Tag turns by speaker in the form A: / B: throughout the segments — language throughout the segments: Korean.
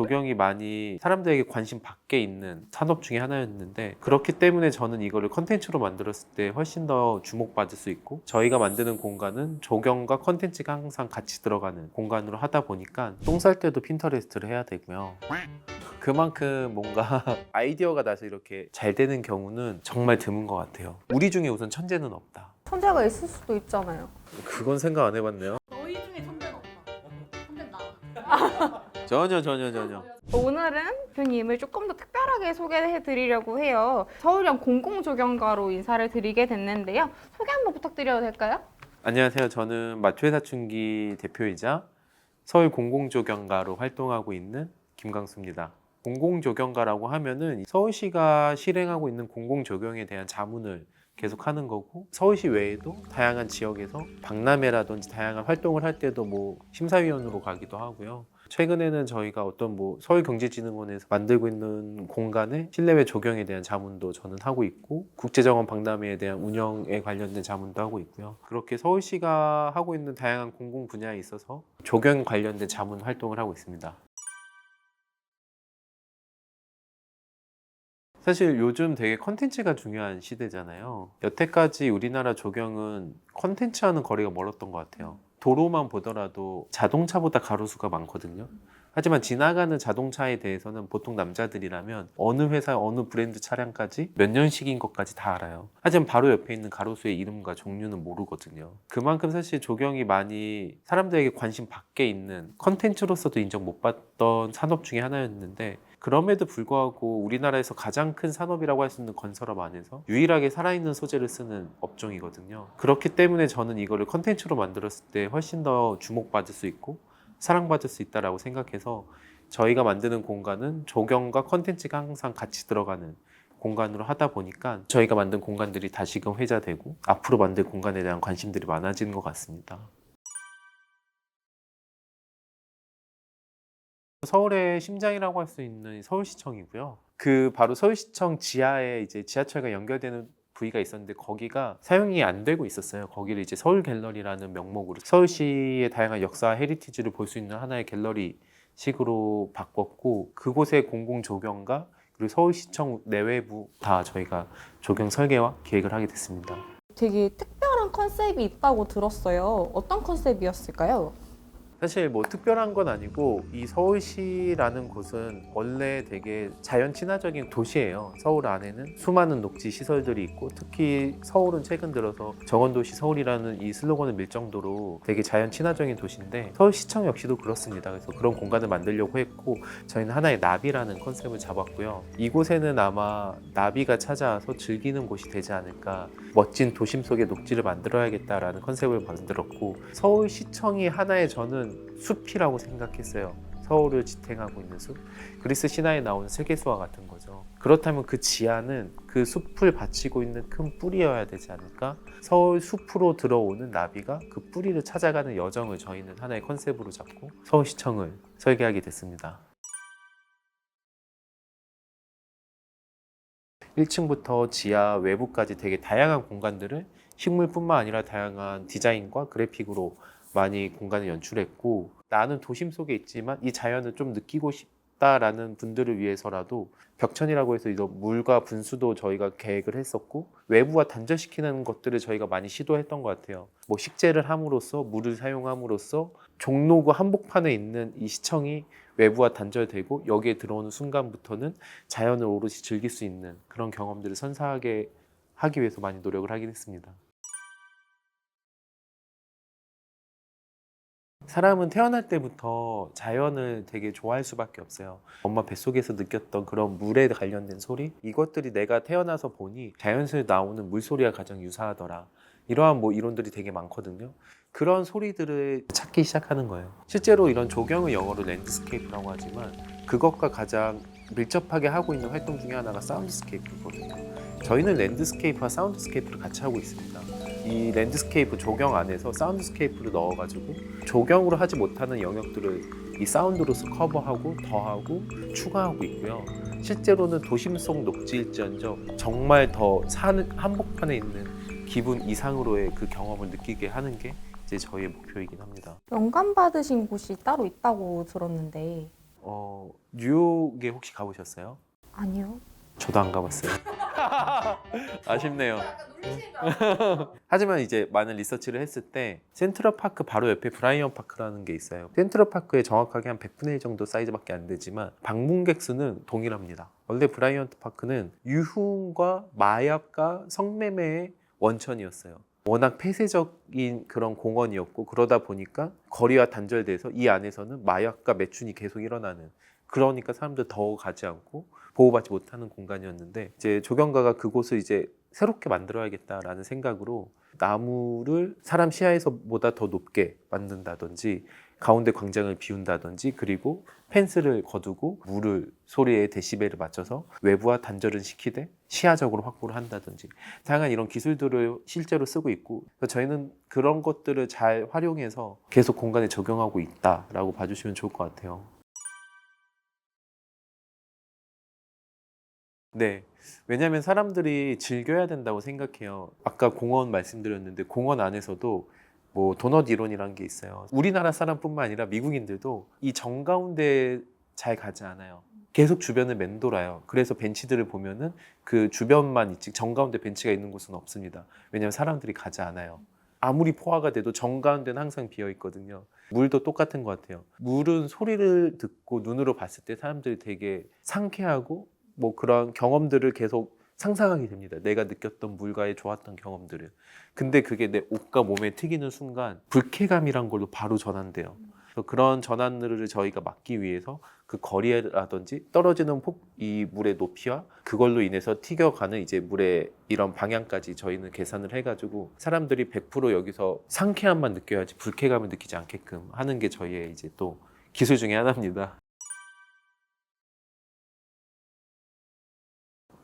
A: 조경이 많이 사람들에게 관심 밖에 있는 산업 중에 하나였는데, 그렇기 때문에 저는 이거를 컨텐츠로 만들었을 때 훨씬 더 주목받을 수 있고, 저희가 만드는 공간은 조경과 컨텐츠가 항상 같이 들어가는 공간으로 하다 보니까 똥 쌀 때도 핀터레스트를 해야 되고요. 그만큼 뭔가 아이디어가 나서 이렇게 잘 되는 경우는 정말 드문 것 같아요. 우리 중에 우선 천재는 없다.
B: 천재가 있을 수도 있잖아요.
A: 그건 생각 안 해봤네요.
C: 너희 중에 천재는 없다. 천재는 나.
A: 전혀.
B: 오늘은 대표님을 조금 더 특별하게 소개해 드리려고 해요. 서울형 공공조경가로 인사를 드리게 됐는데요. 소개 한번 부탁드려도 될까요?
A: 안녕하세요. 저는 마초회사춘기 대표이자 서울 공공조경가로 활동하고 있는 김광수입니다. 공공조경가라고 하면은 서울시가 실행하고 있는 공공조경에 대한 자문을 계속하는 거고, 서울시 외에도 다양한 지역에서 박람회라든지 다양한 활동을 할 때도 심사위원으로 가기도 하고요. 최근에는 저희가 어떤 서울경제진흥원에서 만들고 있는 공간의 실내외 조경에 대한 자문도 저는 하고 있고, 국제정원 박람회에 대한 운영에 관련된 자문도 하고 있고요. 그렇게 서울시가 하고 있는 다양한 공공 분야에 있어서 조경 관련된 자문 활동을 하고 있습니다. 사실 요즘 되게 컨텐츠가 중요한 시대잖아요. 여태까지 우리나라 조경은 컨텐츠와는 거리가 멀었던 것 같아요. 도로만 보더라도 자동차보다 가로수가 많거든요. 하지만 지나가는 자동차에 대해서는 보통 남자들이라면 어느 회사, 어느 브랜드 차량까지 몇 년식인 것까지 다 알아요. 하지만 바로 옆에 있는 가로수의 이름과 종류는 모르거든요. 그만큼 사실 조경이 많이 사람들에게 관심 밖에 있는 컨텐츠로서도 인정 못 받던 산업 중에 하나였는데, 그럼에도 불구하고 우리나라에서 가장 큰 산업이라고 할 수 있는 건설업 안에서 유일하게 살아있는 소재를 쓰는 업종이거든요. 그렇기 때문에 저는 이거를 컨텐츠로 만들었을 때 훨씬 더 주목받을 수 있고 사랑받을 수 있다고 생각해서, 저희가 만드는 공간은 조경과 컨텐츠가 항상 같이 들어가는 공간으로 하다 보니까 저희가 만든 공간들이 다시금 회자되고 앞으로 만들 공간에 대한 관심들이 많아지는 것 같습니다. 서울의 심장이라고 할 수 있는 서울시청이고요. 그 바로 서울시청 지하에 이제 지하철과 연결되는 부위가 있었는데, 거기가 사용이 안 되고 있었어요. 거기를 이제 서울 갤러리라는 명목으로 서울시의 다양한 역사 헤리티지를 볼 수 있는 하나의 갤러리 식으로 바꿨고, 그곳의 공공 조경과 그리고 서울시청 내외부 다 저희가 조경 설계와 계획을 하게 됐습니다.
B: 되게 특별한 컨셉이 있다고 들었어요. 어떤 컨셉이었을까요?
A: 사실 특별한 건 아니고, 이 서울시라는 곳은 원래 되게 자연 친화적인 도시예요. 서울 안에는 수많은 녹지 시설들이 있고, 특히 서울은 최근 들어서 정원도시 서울이라는 이 슬로건을 밀 정도로 되게 자연 친화적인 도시인데, 서울시청 역시도 그렇습니다. 그래서 그런 공간을 만들려고 했고, 저희는 하나의 나비라는 컨셉을 잡았고요. 이곳에는 아마 나비가 찾아와서 즐기는 곳이 되지 않을까, 멋진 도심 속의 녹지를 만들어야겠다라는 컨셉을 만들었고, 서울시청이 하나의 저는 숲이라고 생각했어요. 서울을 지탱하고 있는 숲, 그리스 신화에 나오는 세계수와 같은 거죠. 그렇다면 그 지하는 그 숲을 받치고 있는 큰 뿌리여야 되지 않을까? 서울 숲으로 들어오는 나비가 그 뿌리를 찾아가는 여정을 저희는 하나의 컨셉으로 잡고 서울시청을 설계하게 됐습니다. 1층부터 지하 외부까지 되게 다양한 공간들을 식물뿐만 아니라 다양한 디자인과 그래픽으로 많이 공간을 연출했고, 나는 도심 속에 있지만 이 자연을 좀 느끼고 싶다라는 분들을 위해서라도 벽천이라고 해서 이런 물과 분수도 저희가 계획을 했었고, 외부와 단절시키는 것들을 저희가 많이 시도했던 것 같아요. 식재를 함으로써, 물을 사용함으로써 종로구 한복판에 있는 이 시청이 외부와 단절되고, 여기에 들어오는 순간부터는 자연을 오롯이 즐길 수 있는 그런 경험들을 선사하게 하기 위해서 많이 노력을 하긴 했습니다. 사람은 태어날 때부터 자연을 되게 좋아할 수밖에 없어요. 엄마 뱃속에서 느꼈던 그런 물에 관련된 소리, 이것들이 내가 태어나서 보니 자연스레 나오는 물소리와 가장 유사하더라, 이러한 이론들이 되게 많거든요. 그런 소리들을 찾기 시작하는 거예요. 실제로 이런 조경을 영어로 랜드스케이프라고 하지만, 그것과 가장 밀접하게 하고 있는 활동 중에 하나가 사운드스케이프거든요. 저희는 랜드스케이프와 사운드스케이프를 같이 하고 있습니다. 이 랜드스케이프 조경 안에서 사운드스케이프를 넣어가지고 조경으로 하지 못하는 영역들을 이 사운드로서 커버하고 더하고 추가하고 있고요. 실제로는 도심 속 녹지일지언정 정말 더 사는 한복판에 있는 기분 이상으로의 그 경험을 느끼게 하는 게 이제 저희의 목표이긴 합니다.
B: 영감 받으신 곳이 따로 있다고 들었는데.
A: 뉴욕에 혹시 가보셨어요?
B: 아니요.
A: 저도 안 가봤어요. 아쉽네요.
C: 약간 놀리시는 줄 알았어요.
A: 하지만 이제 많은 리서치를 했을 때 센트럴파크 바로 옆에 브라이언 파크라는 게 있어요. 센트럴파크에 정확하게 한 100분의 1 정도 사이즈밖에 안 되지만 방문객 수는 동일합니다. 원래 브라이언 파크는 유흥과 마약과 성매매의 원천이었어요. 워낙 폐쇄적인 그런 공원이었고 그러다 보니까 거리와 단절돼서 이 안에서는 마약과 매춘이 계속 일어나는, 그러니까 사람들 더 가지 않고 보호받지 못하는 공간이었는데 이제 조경가가 그곳을 이제 새롭게 만들어야겠다라는 생각으로 나무를 사람 시야에서보다 더 높게 만든다든지 가운데 광장을 비운다든지 그리고 펜스를 거두고 물을 소리의 데시벨을 맞춰서 외부와 단절은 시키되 시야적으로 확보를 한다든지 다양한 이런 기술들을 실제로 쓰고 있고 저희는 그런 것들을 잘 활용해서 계속 공간에 적용하고 있다라고 봐주시면 좋을 것 같아요. 네. 왜냐하면 사람들이 즐겨야 된다고 생각해요. 아까 공원 말씀드렸는데 공원 안에서도 뭐 도넛 이론이라는 게 있어요. 우리나라 사람뿐만 아니라 미국인들도 이 정가운데 잘 가지 않아요. 계속 주변을 맴돌아요. 그래서 벤치들을 보면은 그 주변만 있지 정가운데 벤치가 있는 곳은 없습니다. 왜냐하면 사람들이 가지 않아요. 아무리 포화가 돼도 정가운데는 항상 비어 있거든요. 물도 똑같은 것 같아요. 물은 소리를 듣고 눈으로 봤을 때 사람들이 되게 상쾌하고 뭐 그런 경험들을 계속 상상하게 됩니다. 내가 느꼈던 물과의 좋았던 경험들을. 근데 그게 내 옷과 몸에 튀기는 순간 불쾌감이란 걸로 바로 전환돼요. 그래서 그런 전환들을 저희가 막기 위해서 그 거리라든지 떨어지는 이 물의 높이와 그걸로 인해서 튀겨가는 이제 물의 이런 방향까지 저희는 계산을 해가지고 사람들이 100% 여기서 상쾌함만 느껴야지 불쾌감을 느끼지 않게끔 하는 게 저희의 이제 또 기술 중에 하나입니다.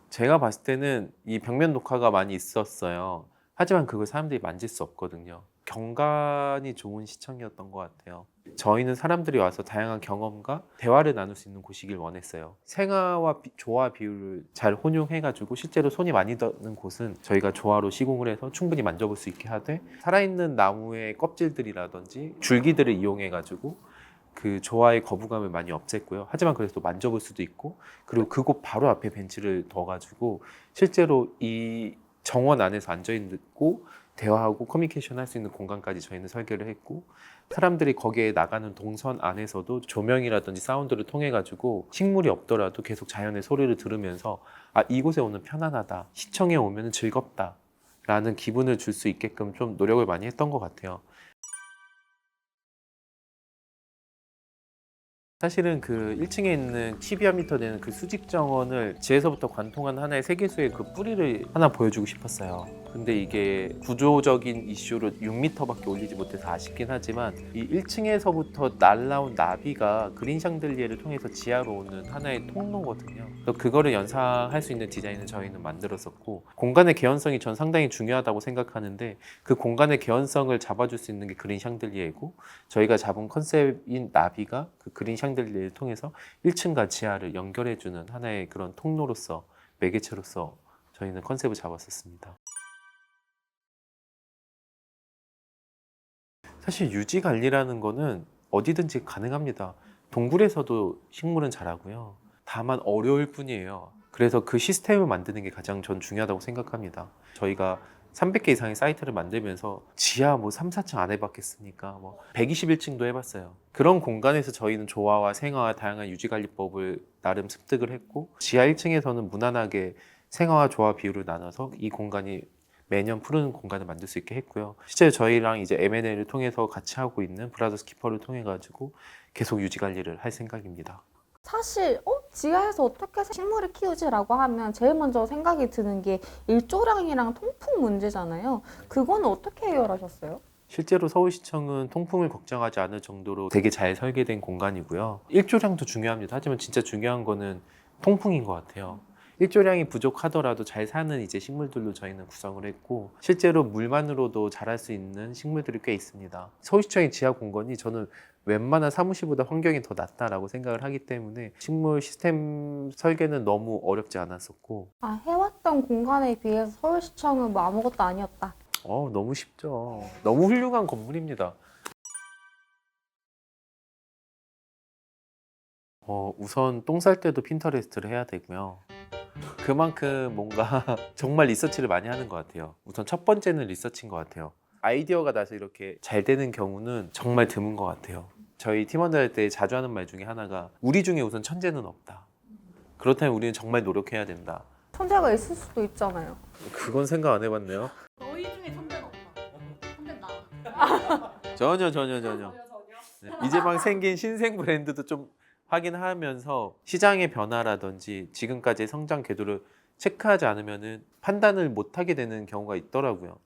A: 제가 봤을 때는 이 벽면 녹화가 많이 있었어요. 하지만 그걸 사람들이 만질 수 없거든요. 경관이 좋은 시청이었던 것 같아요. 저희는 사람들이 와서 다양한 경험과 대화를 나눌 수 있는 곳이길 원했어요. 생화와 조화 비율을 잘 혼용해가지고 실제로 손이 많이 닿는 곳은 저희가 조화로 시공을 해서 충분히 만져볼 수 있게 하되 살아있는 나무의 껍질들이라든지 줄기들을 이용해가지고 그 조화의 거부감을 많이 없앴고요. 하지만 그래서 만져볼 수도 있고 그리고 그곳 바로 앞에 벤치를 둬가지고 실제로 이 정원 안에서 앉아있고 대화하고 커뮤니케이션 할 수 있는 공간까지 저희는 설계를 했고 사람들이 거기에 나가는 동선 안에서도 조명이라든지 사운드를 통해 가지고 식물이 없더라도 계속 자연의 소리를 들으면서 아 이곳에 오면 편안하다, 시청에 오면 즐겁다 라는 기분을 줄 수 있게끔 좀 노력을 많이 했던 것 같아요. 사실은 그 1층에 있는 12여 미터 되는 그 수직 정원을 지에서부터 관통한 하나의 세계수의 그 뿌리를 하나 보여주고 싶었어요. 근데 이게 구조적인 이슈로 6m밖에 올리지 못해서 아쉽긴 하지만 이 1층에서부터 날라온 나비가 그린 샹들리에를 통해서 지하로 오는 하나의 통로거든요. 그래서 그거를 연상할 수 있는 디자인을 저희는 만들었었고 공간의 개연성이 전 상당히 중요하다고 생각하는데 그 공간의 개연성을 잡아줄 수 있는 게 그린 샹들리에고 저희가 잡은 컨셉인 나비가 그 그린 샹들리에를 통해서 1층과 지하를 연결해주는 하나의 그런 통로로서 매개체로서 저희는 컨셉을 잡았었습니다. 사실 유지 관리라는 거는 어디든지 가능합니다. 동굴에서도 식물은 자라고요. 다만 어려울 뿐이에요. 그래서 그 시스템을 만드는 게 가장 전 중요하다고 생각합니다. 저희가 300개 이상의 사이트를 만들면서 지하 뭐 3, 4층 안 해봤겠습니까? 뭐 121층도 해봤어요. 그런 공간에서 저희는 조화와 생화와 다양한 유지관리법을 나름 습득을 했고 지하 1층에서는 무난하게 생화와 조화 비율을 나눠서 이 공간이 매년 푸른 공간을 만들 수 있게 했고요. 실제 저희랑 이제 M&A를 통해서 같이 하고 있는 브라더스 키퍼를 통해 가지고 계속 유지 관리를 할 생각입니다.
B: 사실 지하에서 어떻게 식물을 키우지라고 하면 제일 먼저 생각이 드는 게 일조량이랑 통풍 문제잖아요. 그거는 어떻게 해결하셨어요?
A: 실제로 서울시청은 통풍을 걱정하지 않을 정도로 되게 잘 설계된 공간이고요. 일조량도 중요합니다. 하지만 진짜 중요한 거는 통풍인 것 같아요. 일조량이 부족하더라도 잘 사는 이제 식물들로 저희는 구성을 했고 실제로 물만으로도 자랄 수 있는 식물들이 꽤 있습니다. 서울시청의 지하 공간이 저는 웬만한 사무실보다 환경이 더 낫다라고 생각을 하기 때문에 식물 시스템 설계는 너무 어렵지 않았었고
B: 해왔던 공간에 비해서 서울시청은 뭐 아무것도 아니었다.
A: 너무 쉽죠. 너무 훌륭한 건물입니다. 우선 똥 쌀 때도 핀터레스트를 해야 되고요. 그만큼 뭔가 정말 리서치를 많이 하는 것 같아요. 우선 첫 번째는 리서치인 것 같아요. 아이디어가 나서 이렇게 잘 되는 경우는 정말 드문 것 같아요. 저희 팀원들한테 자주 하는 말 중에 하나가 우리 중에 우선 천재는 없다. 그렇다면 우리는 정말 노력해야 된다.
B: 천재가 있을 수도 있잖아요.
A: 그건 생각 안 해봤네요.
C: 너희 중에 천재는 없다. 천재는 나.
A: 전혀. 네, 이제 막 생긴 신생 브랜드도 좀 확인하면서 시장의 변화라든지 지금까지의 성장 궤도를 체크하지 않으면은 판단을 못 하게 되는 경우가 있더라고요.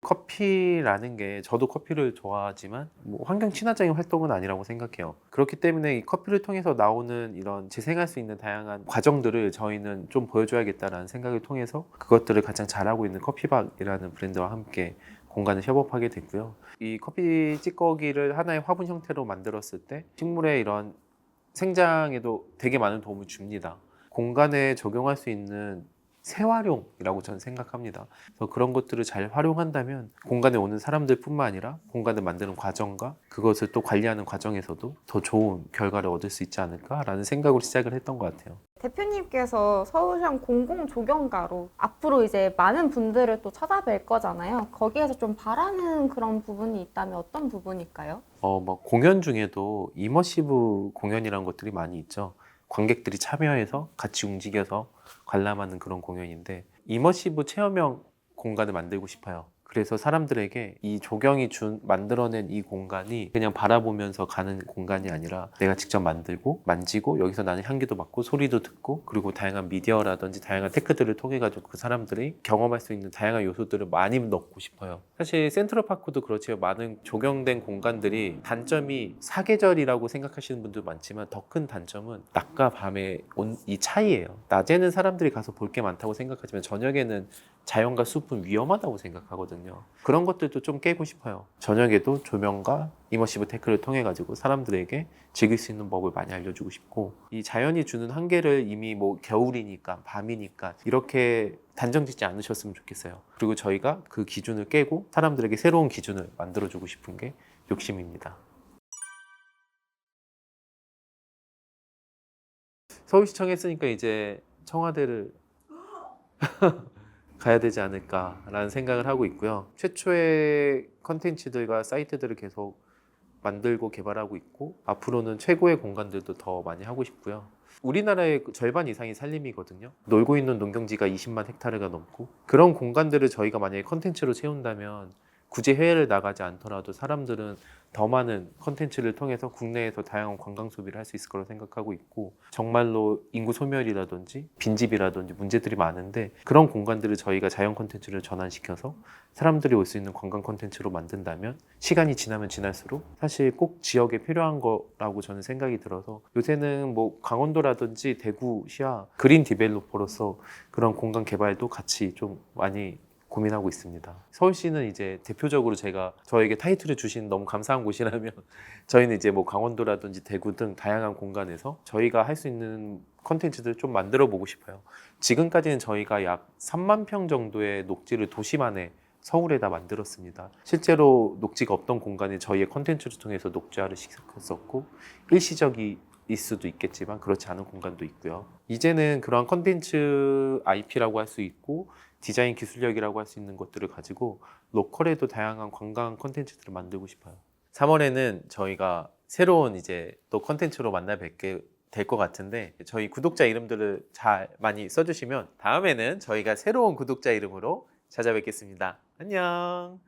A: 커피라는 게 저도 커피를 좋아하지만 뭐 환경 친화적인 활동은 아니라고 생각해요. 그렇기 때문에 이 커피를 통해서 나오는 이런 재생할 수 있는 다양한 과정들을 저희는 좀 보여줘야겠다라는 생각을 통해서 그것들을 가장 잘하고 있는 커피박이라는 브랜드와 함께 공간을 협업하게 됐고요. 이 커피 찌꺼기를 하나의 화분 형태로 만들었을 때 식물의 이런 생장에도 되게 많은 도움을 줍니다. 공간에 적용할 수 있는 재활용이라고 저는 생각합니다. 그래서 그런 것들을 잘 활용한다면 공간에 오는 사람들뿐만 아니라 공간을 만드는 과정과 그것을 또 관리하는 과정에서도 더 좋은 결과를 얻을 수 있지 않을까라는 생각으로 시작을 했던 것 같아요.
B: 대표님께서 서울시장 공공조경가로 앞으로 이제 많은 분들을 또 찾아뵐 거잖아요. 거기에서 좀 바라는 그런 부분이 있다면 어떤 부분일까요?
A: 뭐 공연 중에도 이머시브 공연이라는 것들이 많이 있죠. 관객들이 참여해서 같이 움직여서 관람하는 그런 공연인데 이머시브 체험형 공간을 만들고 싶어요. 그래서 사람들에게 이 조경이 만들어낸 이 공간이 그냥 바라보면서 가는 공간이 아니라 내가 직접 만들고 만지고 여기서 나는 향기도 맡고 소리도 듣고 그리고 다양한 미디어라든지 다양한 테크들을 통해 가지고 그 사람들이 경험할 수 있는 다양한 요소들을 많이 넣고 싶어요. 사실 센트럴파크도 그렇지만 많은 조경된 공간들이 단점이 사계절이라고 생각하시는 분도 많지만 더 큰 단점은 낮과 밤의 이 차이예요. 낮에는 사람들이 가서 볼 게 많다고 생각하지만 저녁에는 자연과 숲은 위험하다고 생각하거든요. 그런 것들도 좀 깨고 싶어요. 저녁에도 조명과 이머시브 테크를 통해 가지고 사람들에게 즐길 수 있는 법을 많이 알려주고 싶고 이 자연이 주는 한계를 이미 뭐 겨울이니까 밤이니까 이렇게 단정 짓지 않으셨으면 좋겠어요. 그리고 저희가 그 기준을 깨고 사람들에게 새로운 기준을 만들어주고 싶은 게 욕심입니다. 서울시청 했으니까 이제 청와대를 가야 되지 않을까라는 생각을 하고 있고요. 최초의 컨텐츠들과 사이트들을 계속 만들고 개발하고 있고 앞으로는 최고의 공간들도 더 많이 하고 싶고요. 우리나라의 절반 이상이 산림이거든요. 놀고 있는 농경지가 20만 헥타르가 넘고 그런 공간들을 저희가 만약에 컨텐츠로 채운다면 굳이 해외를 나가지 않더라도 사람들은 더 많은 컨텐츠를 통해서 국내에서 다양한 관광 소비를 할 수 있을 거라고 생각하고 있고 정말로 인구 소멸이라든지 빈집이라든지 문제들이 많은데 그런 공간들을 저희가 자연 컨텐츠를 전환시켜서 사람들이 올 수 있는 관광 컨텐츠로 만든다면 시간이 지나면 지날수록 사실 꼭 지역에 필요한 거라고 저는 생각이 들어서 요새는 뭐 강원도라든지 대구시야 그린 디벨로퍼로서 그런 공간 개발도 같이 좀 많이 고민하고 있습니다. 서울시는 이제 대표적으로 제가 저에게 타이틀을 주신 너무 감사한 곳이라면 저희는 이제 뭐 강원도라든지 대구 등 다양한 공간에서 저희가 할 수 있는 컨텐츠들을 좀 만들어 보고 싶어요. 지금까지는 저희가 약 3만 평 정도의 녹지를 도시만에 서울에다 만들었습니다. 실제로 녹지가 없던 공간에 저희의 컨텐츠를 통해서 녹지화를 시켰었고 일시적일 수도 있겠지만 그렇지 않은 공간도 있고요. 이제는 그러한 컨텐츠 IP라고 할 수 있고 디자인 기술력이라고 할 수 있는 것들을 가지고 로컬에도 다양한 관광 콘텐츠들을 만들고 싶어요. 3월에는 저희가 새로운 이제 또 콘텐츠로 만나 뵙게 될 것 같은데 저희 구독자 이름들을 잘 많이 써주시면 다음에는 저희가 새로운 구독자 이름으로 찾아뵙겠습니다. 안녕.